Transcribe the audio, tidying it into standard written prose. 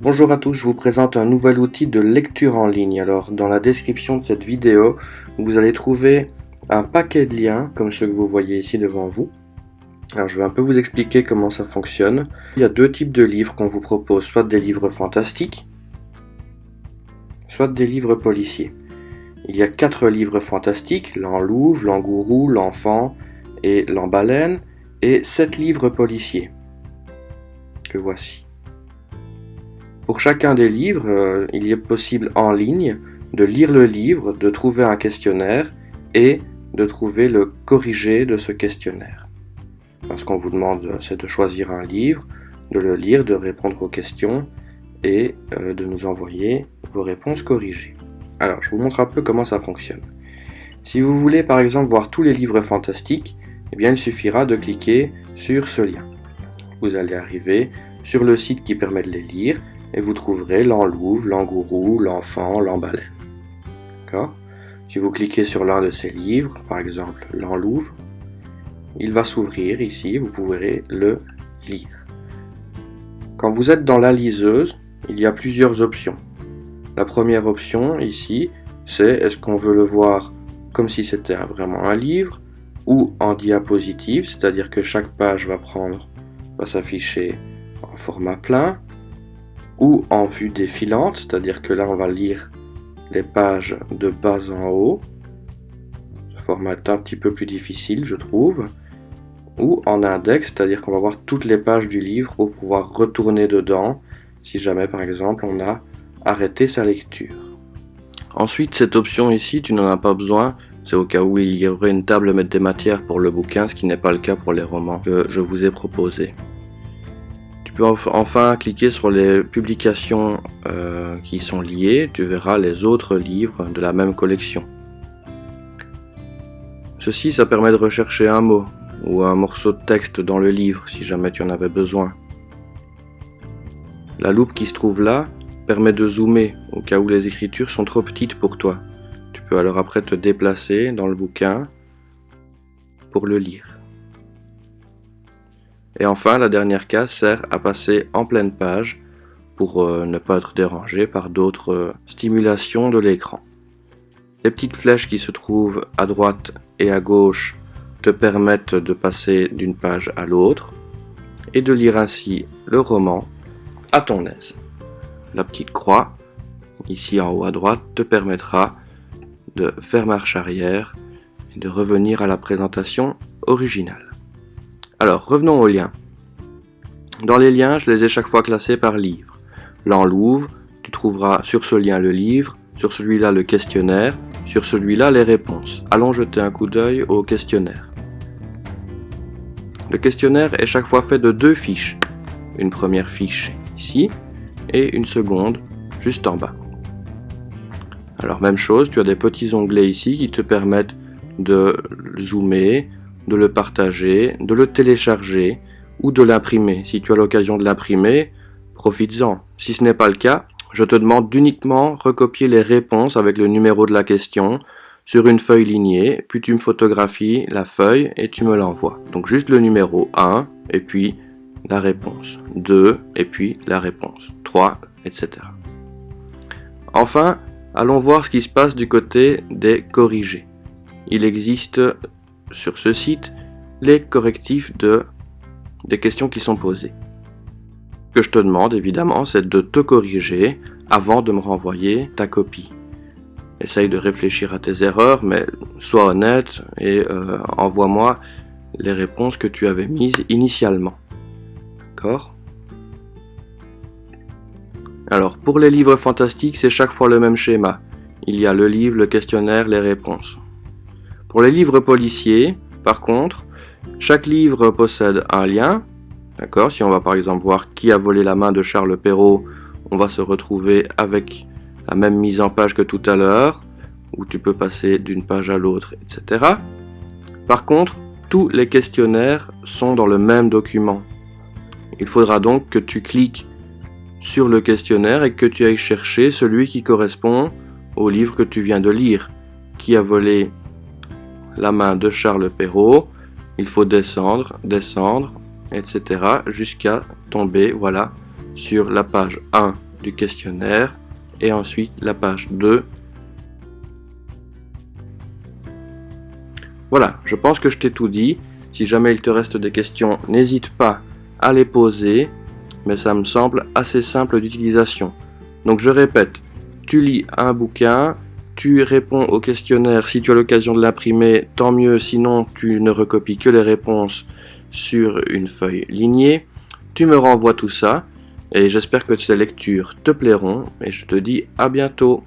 Bonjour à tous, je vous présente un nouvel outil de lecture en ligne. Alors, dans la description de cette vidéo, vous allez trouver un paquet de liens, comme ceux que vous voyez ici devant vous. Alors, je vais un peu vous expliquer comment ça fonctionne. Il y a deux types de livres qu'on vous propose, soit des livres fantastiques, soit des livres policiers. Il y a 4 livres fantastiques, l'Enlouve, l'Angourou, l'Enfant et l'Embaleine, et 7 livres policiers, que voici. Pour chacun des livres, il est possible en ligne de lire le livre, de trouver un questionnaire et de trouver le corrigé de ce questionnaire. Ce qu'on vous demande, c'est de choisir un livre, de le lire, de répondre aux questions et de nous envoyer vos réponses corrigées. Alors, je vous montre un peu comment ça fonctionne. Si vous voulez par exemple voir tous les livres fantastiques, eh bien, il suffira de cliquer sur ce lien. Vous allez arriver sur le site qui permet de les lire et vous trouverez l'Enlouve, l'Angourou, l'Enfant, l'Embaleine. D'accord ? Si vous cliquez sur l'un de ces livres, par exemple l'Enlouve, il va s'ouvrir ici, vous pourrez le lire. Quand vous êtes dans la liseuse, il y a plusieurs options. La première option ici, c'est est-ce qu'on veut le voir comme si c'était vraiment un livre ou en diapositive, c'est-à-dire que chaque page va s'afficher en format plein, ou en vue défilante, c'est-à-dire que là on va lire les pages de bas en haut. Ce format est un petit peu plus difficile, je trouve. Ou en index, c'est-à-dire qu'on va voir toutes les pages du livre pour pouvoir retourner dedans si jamais par exemple on a arrêté sa lecture. Ensuite, cette option ici, tu n'en as pas besoin, c'est au cas où il y aurait une table à mettre des matières pour le bouquin, ce qui n'est pas le cas pour les romans que je vous ai proposés. Tu peux enfin cliquer sur les publications qui sont liées, tu verras les autres livres de la même collection. Ceci, ça permet de rechercher un mot ou un morceau de texte dans le livre si jamais tu en avais besoin. La loupe qui se trouve là permet de zoomer au cas où les écritures sont trop petites pour toi. Tu peux alors après te déplacer dans le bouquin pour le lire. Et enfin, la dernière case sert à passer en pleine page pour ne pas être dérangé par d'autres stimulations de l'écran. Les petites flèches qui se trouvent à droite et à gauche te permettent de passer d'une page à l'autre et de lire ainsi le roman à ton aise. La petite croix, ici en haut à droite, te permettra de faire marche arrière et de revenir à la présentation originale. Alors, revenons aux liens. Dans les liens, je les ai chaque fois classés par livre. L'Enlouve, tu trouveras sur ce lien le livre, sur celui-là le questionnaire, sur celui-là les réponses. Allons jeter un coup d'œil au questionnaire. Le questionnaire est chaque fois fait de 2 fiches. Une première fiche ici et une seconde juste en bas. Alors même chose, tu as des petits onglets ici qui te permettent de zoomer, de le partager, de le télécharger ou de l'imprimer. Si tu as l'occasion de l'imprimer, profites-en. Si ce n'est pas le cas, je te demande d'uniquement recopier les réponses avec le numéro de la question sur une feuille lignée, puis tu me photographies la feuille et tu me l'envoies. Donc juste le numéro 1 et puis la réponse, 2 et puis la réponse, 3, etc. Enfin, allons voir ce qui se passe du côté des corrigés. Il existe sur ce site les correctifs des questions qui sont posées. Ce que je te demande évidemment, c'est de te corriger avant de me renvoyer ta copie. Essaye de réfléchir à tes erreurs, mais sois honnête et envoie-moi les réponses que tu avais mises initialement. D'accord ? Alors, pour les livres fantastiques, c'est chaque fois le même schéma. Il y a le livre, le questionnaire, les réponses. Pour les livres policiers, par contre, chaque livre possède un lien. D'accord ? Si on va par exemple voir qui a volé la main de Charles Perrault, on va se retrouver avec la même mise en page que tout à l'heure, où tu peux passer d'une page à l'autre, etc. Par contre, tous les questionnaires sont dans le même document. Il faudra donc que tu cliques sur le questionnaire et que tu ailles chercher celui qui correspond au livre que tu viens de lire. Qui a volé la main de Charles Perrault? Il faut descendre, etc. jusqu'à tomber, voilà, sur la page 1 du questionnaire et ensuite la page 2. Voilà, je pense que je t'ai tout dit. Si jamais il te reste des questions, n'hésite pas à les poser, mais ça me semble assez simple d'utilisation. Donc je répète, tu lis un bouquin, tu réponds au questionnaire, si tu as l'occasion de l'imprimer, tant mieux, sinon tu ne recopies que les réponses sur une feuille lignée. Tu me renvoies tout ça, et j'espère que ces lectures te plairont, et je te dis à bientôt.